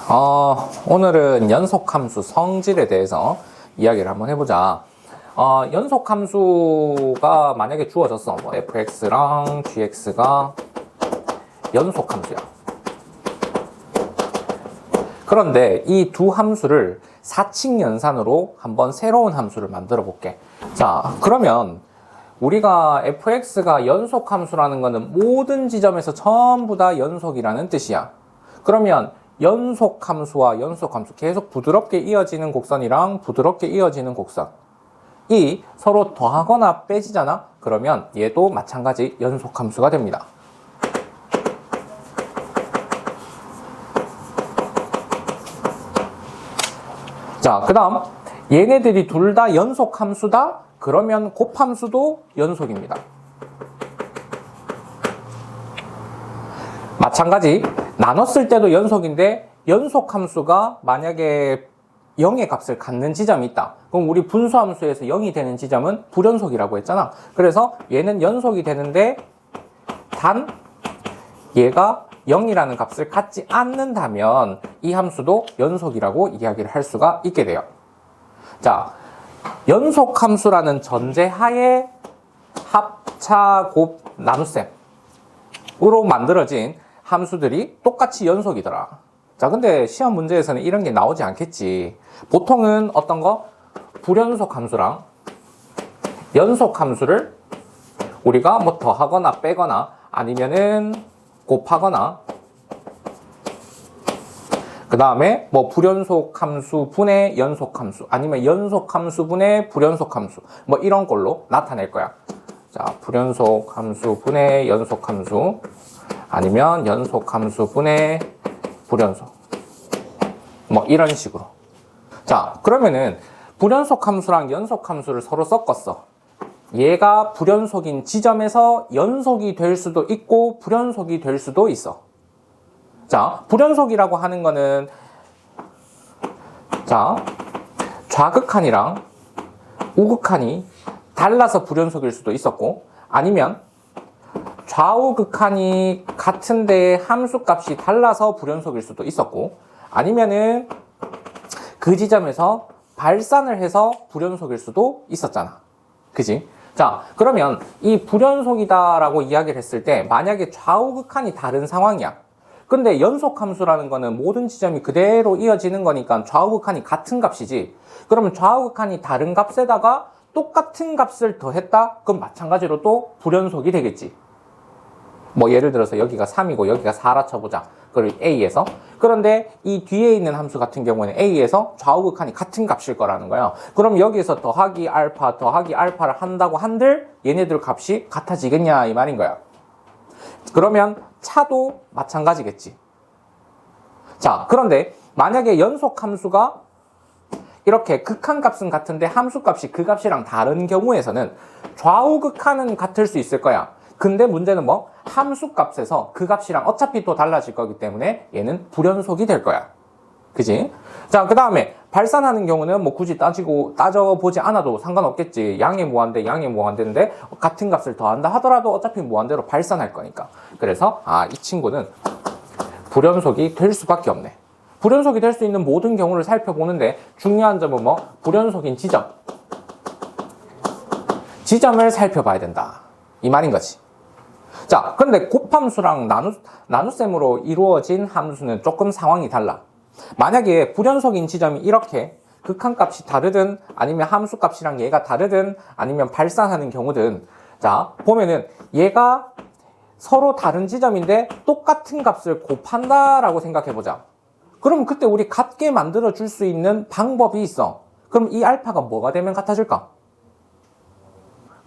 오늘은 연속함수 성질에 대해서 이야기를 한번 해보자. 연속함수가 만약에 주어졌어. 뭐 fx랑 gx가 연속함수야. 그런데 이 두 함수를 사칙 연산으로 한번 새로운 함수를 만들어 볼게. 자, 그러면 우리가 fx가 연속함수라는 거는 모든 지점에서 전부 다 연속이라는 뜻이야. 그러면 연속함수와 연속함수, 계속 부드럽게 이어지는 곡선이랑 부드럽게 이어지는 곡선, 이 서로 더하거나 빼지잖아? 그러면 얘도 마찬가지 연속함수가 됩니다. 자, 그 다음 얘네들이 둘 다 연속함수다? 그러면 곱함수도 연속입니다. 마찬가지 나눴을 때도 연속인데 연속함수가 만약에 0의 값을 갖는 지점이 있다. 그럼 우리 분수함수에서 0이 되는 지점은 불연속이라고 했잖아. 그래서 얘는 연속이 되는데 단 얘가 0이라는 값을 갖지 않는다면 이 함수도 연속이라고 이야기를 할 수가 있게 돼요. 자, 연속함수라는 전제하에 합차, 곱, 나눗셈으로 만들어진 함수들이 똑같이 연속이더라. 자, 근데 시험 문제에서는 이런 게 나오지 않겠지. 보통은 어떤 거? 불연속 함수랑 연속 함수를 우리가 뭐 더하거나 빼거나 아니면은 곱하거나 그 다음에 뭐 불연속 함수 분의 연속 함수 아니면 연속 함수 분의 불연속 함수 뭐 이런 걸로 나타낼 거야. 자, 불연속 함수 분의 연속 함수 아니면 연속 함수 분의 불연속 뭐 이런 식으로. 자, 그러면은 불연속 함수랑 연속 함수를 서로 섞었어. 얘가 불연속인 지점에서 연속이 될 수도 있고 불연속이 될 수도 있어. 자, 불연속이라고 하는 거는 자, 좌극한이랑 우극한이 달라서 불연속일 수도 있었고 아니면 좌우 극한이 같은데 함수값이 달라서 불연속일 수도 있었고 아니면은 그 지점에서 발산을 해서 불연속일 수도 있었잖아. 그지? 자, 그러면 이 불연속이다라고 이야기를 했을 때 만약에 좌우 극한이 다른 상황이야. 근데 연속함수라는 거는 모든 지점이 그대로 이어지는 거니까 좌우 극한이 같은 값이지. 그러면 좌우 극한이 다른 값에다가 똑같은 값을 더했다? 그럼 마찬가지로 또 불연속이 되겠지. 뭐 예를 들어서 여기가 3이고 여기가 4라 쳐보자. 그리고 A에서. 그런데 이 뒤에 있는 함수 같은 경우에는 A에서 좌우 극한이 같은 값일 거라는 거야. 그럼 여기에서 더하기 알파를 한다고 한들 얘네들 값이 같아지겠냐 이 말인 거야. 그러면 차도 마찬가지겠지. 자, 그런데 만약에 연속 함수가 이렇게 극한 값은 같은데 함수 값이 그 값이랑 다른 경우에서는 좌우 극한은 같을 수 있을 거야. 근데 문제는 뭐? 함수 값에서 그 값이랑 어차피 또 달라질 거기 때문에 얘는 불연속이 될 거야. 그지? 자, 그 다음에 발산하는 경우는 뭐 굳이 따져보지 않아도 상관없겠지. 양의 무한대인데 같은 값을 더한다 하더라도 어차피 무한대로 발산할 거니까. 그래서 이 친구는 불연속이 될 수밖에 없네. 불연속이 될 수 있는 모든 경우를 살펴보는데 중요한 점은 뭐? 불연속인 지점을 살펴봐야 된다. 이 말인 거지. 자, 그런데 곱함수랑 나눗셈으로 이루어진 함수는 조금 상황이 달라. 만약에 불연속인 지점이 이렇게 극한값이 다르든 아니면 함수값이랑 얘가 다르든 아니면 발산하는 경우든 자, 보면은 얘가 서로 다른 지점인데 똑같은 값을 곱한다라고 생각해보자. 그럼 그때 우리 같게 만들어 줄 수 있는 방법이 있어. 그럼 이 알파가 뭐가 되면 같아질까?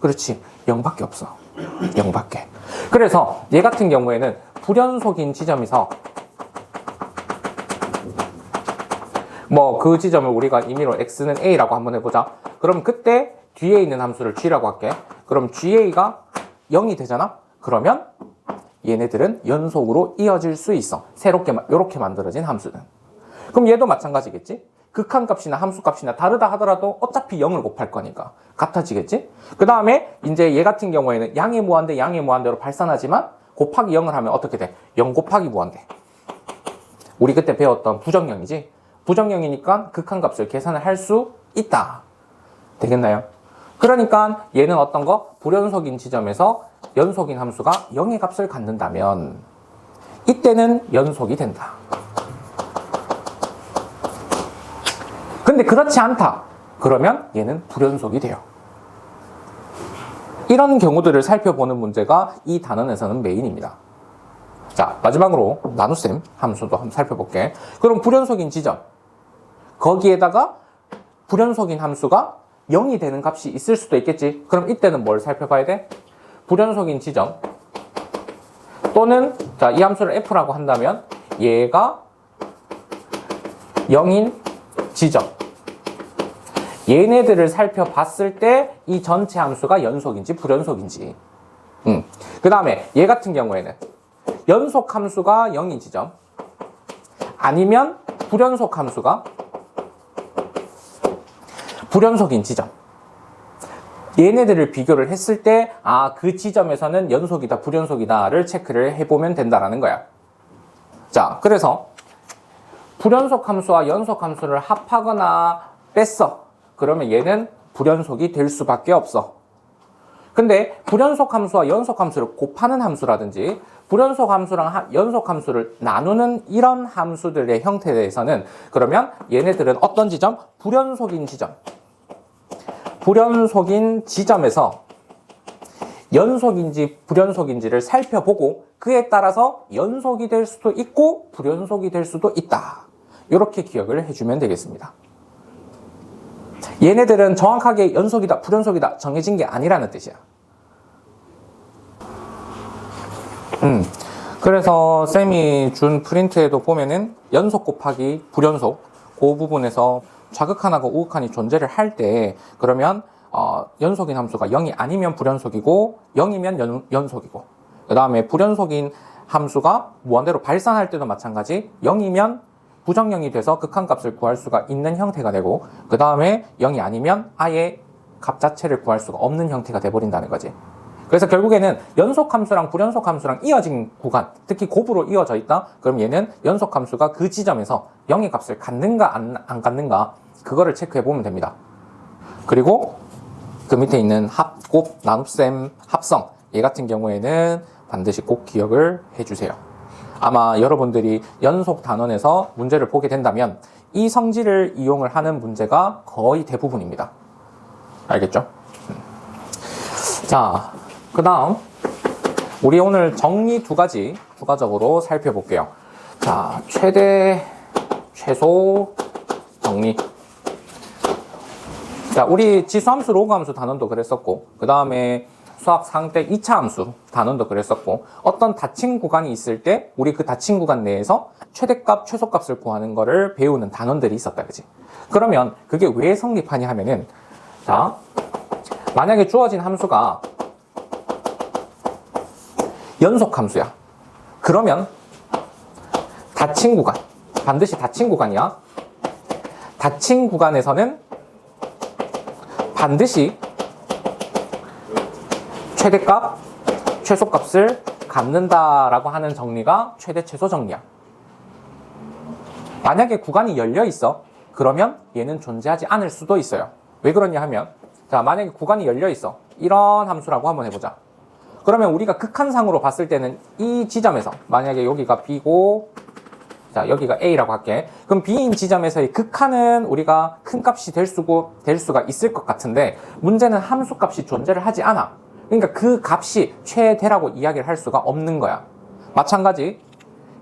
그렇지, 0밖에 없어. 0밖에. 그래서 얘 같은 경우에는 불연속인 지점에서 뭐 그 지점을 우리가 임의로 x는 a라고 한번 해보자. 그럼 그때 뒤에 있는 함수를 g라고 할게. 그럼 ga가 0이 되잖아? 그러면 얘네들은 연속으로 이어질 수 있어. 새롭게 이렇게 만들어진 함수는. 그럼 얘도 마찬가지겠지? 극한값이나 함수값이나 다르다 하더라도 어차피 0을 곱할 거니까 같아지겠지? 그 다음에 이제 얘 같은 경우에는 양의 무한대로 발산하지만 곱하기 0을 하면 어떻게 돼? 0 곱하기 무한대. 우리 그때 배웠던 부정형이지. 부정형이니까 극한값을 계산을 할 수 있다. 되겠나요? 그러니까 얘는 어떤 거? 불연속인 지점에서 연속인 함수가 0의 값을 갖는다면 이때는 연속이 된다. 근데 그렇지 않다. 그러면 얘는 불연속이 돼요. 이런 경우들을 살펴보는 문제가 이 단원에서는 메인입니다. 자, 마지막으로 나눗셈 함수도 한번 살펴볼게. 그럼 불연속인 지점. 거기에다가 불연속인 함수가 0이 되는 값이 있을 수도 있겠지. 그럼 이때는 뭘 살펴봐야 돼? 불연속인 지점 또는 자, 이 함수를 f라고 한다면 얘가 0인 지점. 얘네들을 살펴봤을 때 이 전체 함수가 연속인지 불연속인지. 그 다음에 얘 같은 경우에는 연속 함수가 0인 지점 아니면 불연속 함수가 불연속인 지점. 얘네들을 비교를 했을 때 그 지점에서는 연속이다 불연속이다를 체크를 해보면 된다라는 거야. 자, 그래서 불연속 함수와 연속 함수를 합하거나 뺐어. 그러면 얘는 불연속이 될 수밖에 없어. 근데 불연속 함수와 연속 함수를 곱하는 함수라든지 불연속 함수랑 연속 함수를 나누는 이런 함수들의 형태에 대해서는 그러면 얘네들은 어떤 지점? 불연속인 지점. 불연속인 지점에서 연속인지 불연속인지를 살펴보고 그에 따라서 연속이 될 수도 있고 불연속이 될 수도 있다. 이렇게 기억을 해주면 되겠습니다. 얘네들은 정확하게 연속이다 불연속이다 정해진 게 아니라는 뜻이야. 그래서 쌤이 준 프린트에도 보면은 연속 곱하기 불연속 그 부분에서 좌극한하고 우극한이 존재를 할 때 그러면 연속인 함수가 0이 아니면 불연속이고 0이면 연속이고 그 다음에 불연속인 함수가 무한대로 발산할 때도 마찬가지 0이면 부정형이 돼서 극한값을 구할 수가 있는 형태가 되고 그 다음에 0이 아니면 아예 값 자체를 구할 수가 없는 형태가 돼버린다는 거지. 그래서 결국에는 연속 함수랑 불연속 함수랑 이어진 구간, 특히 곱으로 이어져 있다? 그럼 얘는 연속 함수가 그 지점에서 0의 값을 갖는가 안 갖는가 그거를 체크해 보면 됩니다. 그리고 그 밑에 있는 합, 곱, 나눗셈, 합성 얘 같은 경우에는 반드시 꼭 기억을 해주세요. 아마 여러분들이 연속 단원에서 문제를 보게 된다면 이 성질을 이용을 하는 문제가 거의 대부분입니다. 알겠죠? 자, 그 다음 우리 오늘 정리 두 가지 추가적으로 살펴볼게요. 자, 최대, 최소 정리. 자, 우리 지수함수, 로그함수 단원도 그랬었고 그 다음에 수학 상대 2차 함수 단원도 그랬었고 어떤 닫힌 구간이 있을 때 우리 그 닫힌 구간 내에서 최대값, 최소값을 구하는 거를 배우는 단원들이 있었다, 그지? 그러면 그게 왜 성립하냐 하면은 자, 만약에 주어진 함수가 연속 함수야. 그러면 닫힌 구간, 반드시 닫힌 구간이야. 닫힌 구간에서는 반드시 최대값, 최소값을 갖는다라고 하는 정리가 최대 최소 정리야. 만약에 구간이 열려 있어. 그러면 얘는 존재하지 않을 수도 있어요. 왜 그러냐 하면 자, 만약에 구간이 열려 있어. 이런 함수라고 한번 해보자. 그러면 우리가 극한상으로 봤을 때는 이 지점에서 만약에 여기가 B고 자, 여기가 A라고 할게. 그럼 B인 지점에서의 극한은 우리가 큰 값이 될 수가 있을 것 같은데 문제는 함수 값이 존재를 하지 않아. 그러니까 그 값이 최대라고 이야기를 할 수가 없는 거야. 마찬가지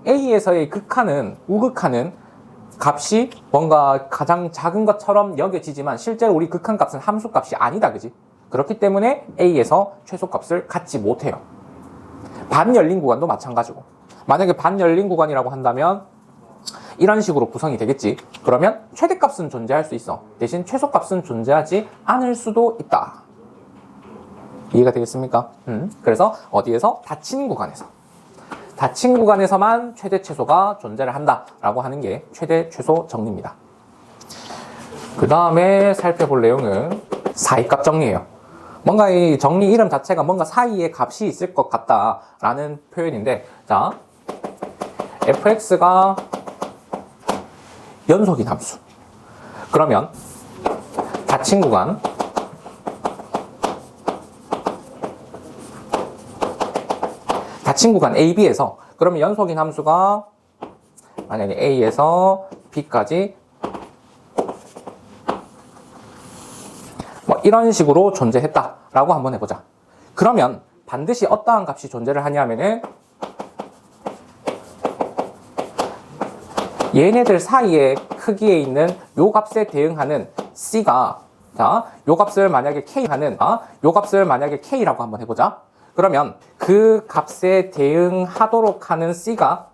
A에서의 극한은 우극한은 값이 뭔가 가장 작은 것처럼 여겨지지만 실제로 우리 극한값은 함수 값이 아니다, 그지? 그렇기 때문에 A에서 최소값을 갖지 못해요. 반 열린 구간도 마찬가지고 만약에 반 열린 구간이라고 한다면 이런 식으로 구성이 되겠지. 그러면 최대값은 존재할 수 있어. 대신 최소값은 존재하지 않을 수도 있다. 이해가 되겠습니까? 그래서 어디에서? 닫힌 구간에서. 닫힌 구간에서만 최대 최소가 존재를 한다라고 하는 게 최대 최소 정리입니다. 그 다음에 살펴볼 내용은 사이값 정리예요. 뭔가 이 정리 이름 자체가 뭔가 사이에 값이 있을 것 같다라는 표현인데 자, fx가 연속인 함수. 그러면 닫힌 구간 AB에서 그러면 연속인 함수가 만약에 A에서 B까지 뭐 이런 식으로 존재했다라고 한번 해보자. 그러면 반드시 어떠한 값이 존재를 하냐면은 얘네들 사이의 크기에 있는 요 값에 대응하는 C가 자, 요 값을 만약에 K라고 한번 해보자. 그러면 그 값에 대응하도록 하는 C가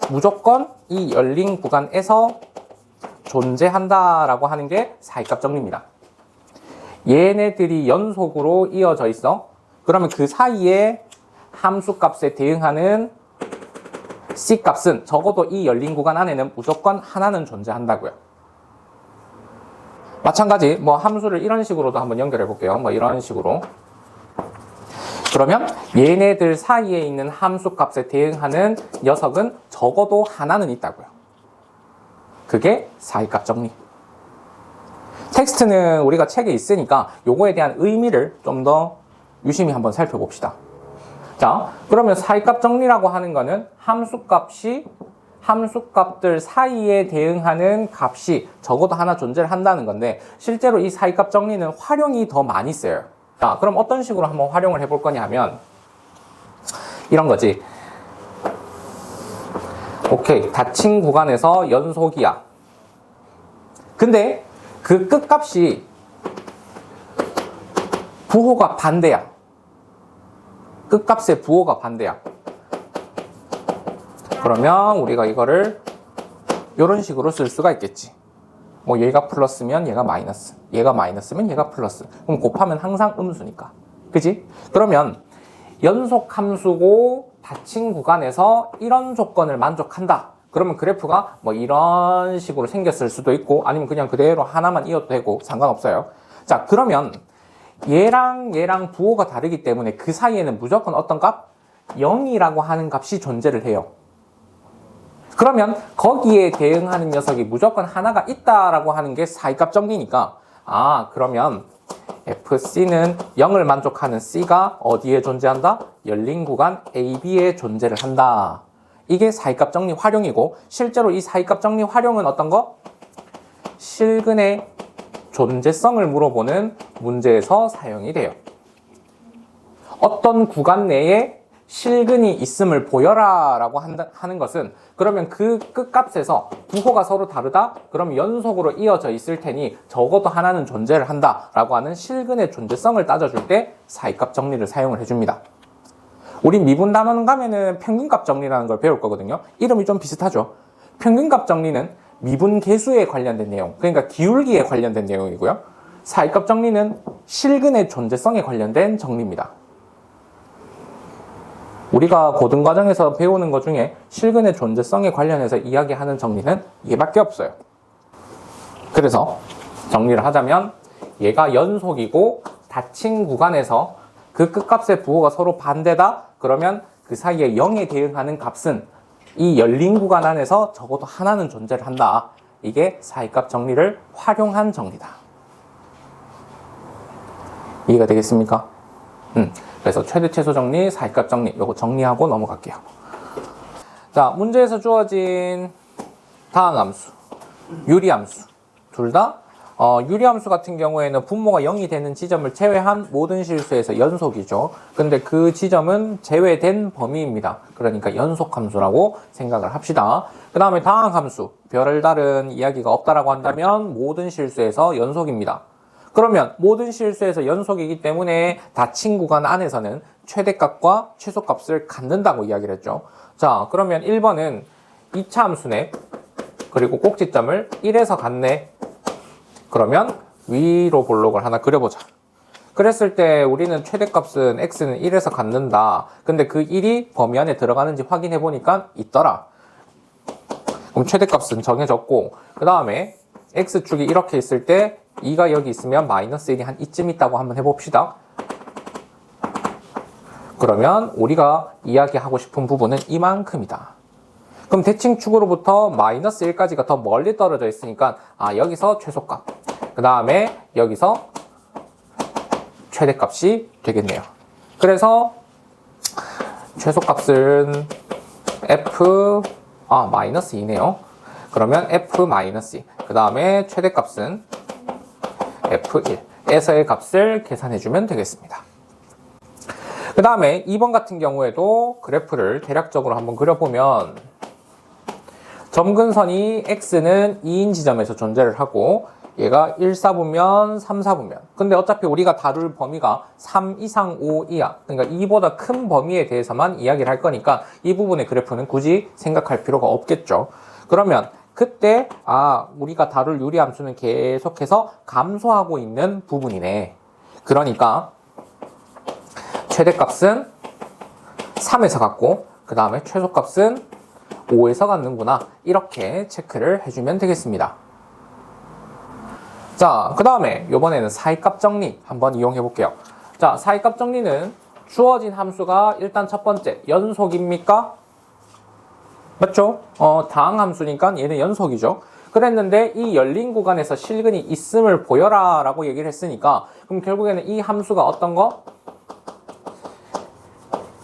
무조건 이 열린 구간에서 존재한다라고 하는 게 사이값 정리입니다. 얘네들이 연속으로 이어져 있어. 그러면 그 사이에 함수 값에 대응하는 C 값은 적어도 이 열린 구간 안에는 무조건 하나는 존재한다고요. 마찬가지 뭐 함수를 이런 식으로도 한번 연결해 볼게요. 뭐 이런 식으로. 그러면 얘네들 사이에 있는 함수 값에 대응하는 녀석은 적어도 하나는 있다고요. 그게 사이값 정리. 텍스트는 우리가 책에 있으니까 요거에 대한 의미를 좀 더 유심히 한번 살펴봅시다. 자, 그러면 사이값 정리라고 하는 거는 함수값들 사이에 대응하는 값이 적어도 하나 존재를 한다는 건데 실제로 이 사이값 정리는 활용이 더 많이 쓰여요. 자, 그럼 어떤 식으로 한번 활용을 해볼 거냐 하면 이런 거지. 오케이, 닫힌 구간에서 연속이야. 근데 그 끝값이 부호가 반대야. 끝값의 부호가 반대야. 그러면 우리가 이거를 이런 식으로 쓸 수가 있겠지. 뭐 얘가 플러스면 얘가 마이너스, 얘가 마이너스면 얘가 플러스. 그럼 곱하면 항상 음수니까. 그지? 그러면 연속 함수고 닫힌 구간에서 이런 조건을 만족한다. 그러면 그래프가 뭐 이런 식으로 생겼을 수도 있고 아니면 그냥 그대로 하나만 이어도 되고 상관없어요. 자, 그러면 얘랑 부호가 다르기 때문에 그 사이에는 무조건 어떤 값? 0이라고 하는 값이 존재를 해요. 그러면 거기에 대응하는 녀석이 무조건 하나가 있다라고 하는 게 사이값 정리니까 그러면 FC는 0을 만족하는 C가 어디에 존재한다? 열린 구간 AB에 존재를 한다. 이게 사이값 정리 활용이고 실제로 이 사이값 정리 활용은 어떤 거? 실근의 존재성을 물어보는 문제에서 사용이 돼요. 어떤 구간 내에 실근이 있음을 보여라 라고 하는 것은 그러면 그 끝값에서 부호가 서로 다르다? 그럼 연속으로 이어져 있을 테니 적어도 하나는 존재를 한다 라고 하는 실근의 존재성을 따져줄 때 사이값 정리를 사용을 해줍니다. 우리 미분 단원 가면은 평균값 정리라는 걸 배울 거거든요. 이름이 좀 비슷하죠. 평균값 정리는 미분 계수에 관련된 내용, 그러니까 기울기에 관련된 내용이고요. 사이값 정리는 실근의 존재성에 관련된 정리입니다. 우리가 고등과정에서 배우는 것 중에 실근의 존재성에 관련해서 이야기하는 정리는 얘밖에 없어요. 그래서 정리를 하자면 얘가 연속이고 닫힌 구간에서 그 끝값의 부호가 서로 반대다? 그러면 그 사이에 0에 대응하는 값은 이 열린 구간 안에서 적어도 하나는 존재를 한다. 이게 사이값 정리를 활용한 정리다. 이해가 되겠습니까? 그래서 최대 최소 정리, 사이값 정리, 요거 정리하고 넘어갈게요. 자, 문제에서 주어진 다항 함수, 유리함수. 둘 다 유리함수 같은 경우에는 분모가 0이 되는 지점을 제외한 모든 실수에서 연속이죠. 근데 그 지점은 제외된 범위입니다. 그러니까 연속함수라고 생각을 합시다. 그 다음에 다항함수, 별다른 이야기가 없다라고 한다면 모든 실수에서 연속입니다. 그러면 모든 실수에서 연속이기 때문에 닫힌 구간 안에서는 최대값과 최소값을 갖는다고 이야기를 했죠. 자, 그러면 1번은 2차 함수네. 그리고 꼭지점을 1에서 갖네. 그러면 위로 볼록을 하나 그려보자. 그랬을 때 우리는 최대값은 x는 1에서 갖는다. 근데 그 1이 범위 안에 들어가는지 확인해 보니까 있더라. 그럼 최대값은 정해졌고 그 다음에 x축이 이렇게 있을 때 2가 여기 있으면 마이너스 1이 한 이쯤 있다고 한번 해봅시다. 그러면 우리가 이야기하고 싶은 부분은 이만큼이다. 그럼 대칭축으로부터 마이너스 1까지가 더 멀리 떨어져 있으니까 여기서 최소값, 그 다음에 여기서 최대값이 되겠네요. 그래서 최소값은 F 마이너스 2네요. 그러면 F 마이너스 2, 그 다음에 최대값은 F1에서의 값을 계산해주면 되겠습니다. 그 다음에 2번 같은 경우에도 그래프를 대략적으로 한번 그려보면 점근선이 X는 2인 지점에서 존재를 하고 얘가 1, 4분면, 3, 4분면. 근데 어차피 우리가 다룰 범위가 3 이상 5 이하, 그러니까 2보다 큰 범위에 대해서만 이야기를 할 거니까 이 부분의 그래프는 굳이 생각할 필요가 없겠죠. 그러면 그때 우리가 다룰 유리함수는 계속해서 감소하고 있는 부분이네. 그러니까 최대값은 3에서 갖고 그 다음에 최소값은 5에서 갖는구나. 이렇게 체크를 해주면 되겠습니다. 자, 그 다음에 이번에는 사이값 정리 한번 이용해 볼게요. 자, 사이값 정리는 주어진 함수가 일단 첫 번째 연속입니까? 맞죠? 다항함수니까 얘는 연속이죠. 그랬는데 이 열린 구간에서 실근이 있음을 보여라 라고 얘기를 했으니까 그럼 결국에는 이 함수가 어떤 거?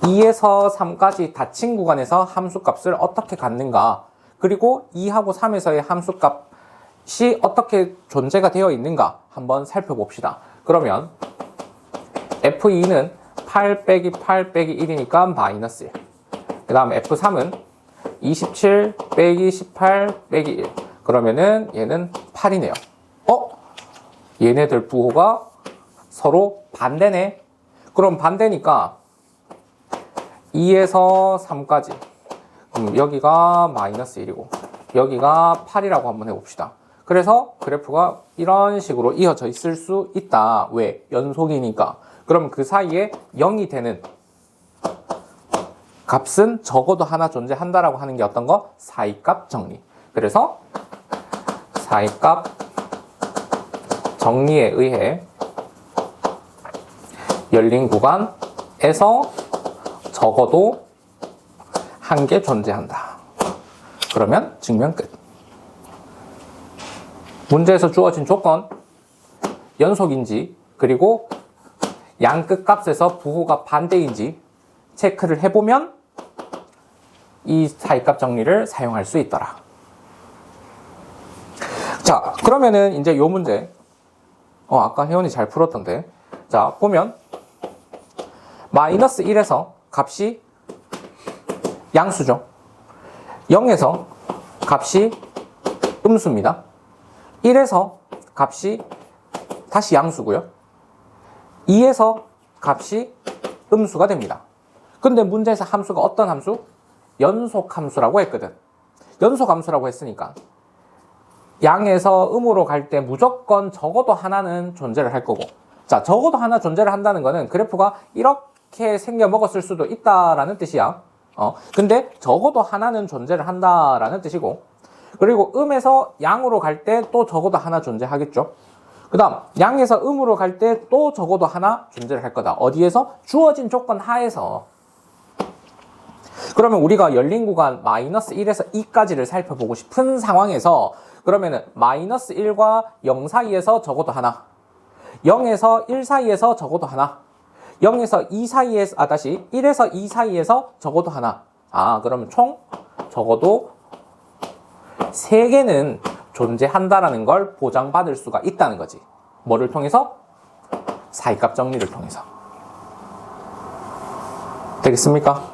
2에서 3까지 닫힌 구간에서 함수값을 어떻게 갖는가, 그리고 2하고 3에서의 함수값이 어떻게 존재가 되어 있는가 한번 살펴봅시다. 그러면 F2는 8 빼기 8 빼기 1이니까 마이너스 1. 그 다음 F3은 27 빼기 18 빼기 1. 그러면은 얘는 8이네요. 얘네들 부호가 서로 반대네. 그럼 반대니까 2에서 3까지. 여기가 마이너스 1이고 여기가 8이라고 한번 해봅시다. 그래서 그래프가 이런 식으로 이어져 있을 수 있다. 왜? 연속이니까. 그럼 그 사이에 0이 되는 값은 적어도 하나 존재한다라고 하는 게 어떤 거? 사이값 정리. 그래서 사이값 정리에 의해 열린 구간에서 적어도 한 개 존재한다. 그러면 증명 끝. 문제에서 주어진 조건, 연속인지 그리고 양 끝값에서 부호가 반대인지 체크를 해보면 이 사이값 정리를 사용할 수 있더라. 자, 그러면은 이제 요 문제 아까 혜원이 잘 풀었던데, 자 보면 마이너스 1에서 값이 양수죠. 0에서 값이 음수입니다. 1에서 값이 다시 양수고요. 2에서 값이 음수가 됩니다. 근데 문제에서 함수가 어떤 함수? 연속함수라고 했거든. 연속함수라고 했으니까 양에서 음으로 갈 때 무조건 적어도 하나는 존재를 할 거고, 자, 적어도 하나 존재를 한다는 거는 그래프가 이렇게 생겨 먹었을 수도 있다라는 뜻이야. 근데 적어도 하나는 존재를 한다라는 뜻이고, 그리고 음에서 양으로 갈 때 또 적어도 하나 존재하겠죠. 그 다음 양에서 음으로 갈 때 또 적어도 하나 존재를 할 거다. 어디에서? 주어진 조건 하에서. 그러면 우리가 열린 구간 마이너스 1에서 2까지를 살펴보고 싶은 상황에서 그러면은 마이너스 1과 0 사이에서 적어도 하나, 0에서 1 사이에서 적어도 하나, 0에서 2 사이에서 1에서 2 사이에서 적어도 하나. 그러면 총 적어도 3개는 존재한다라는 걸 보장받을 수가 있다는 거지. 뭐를 통해서? 사이값 정리를 통해서. 되겠습니까?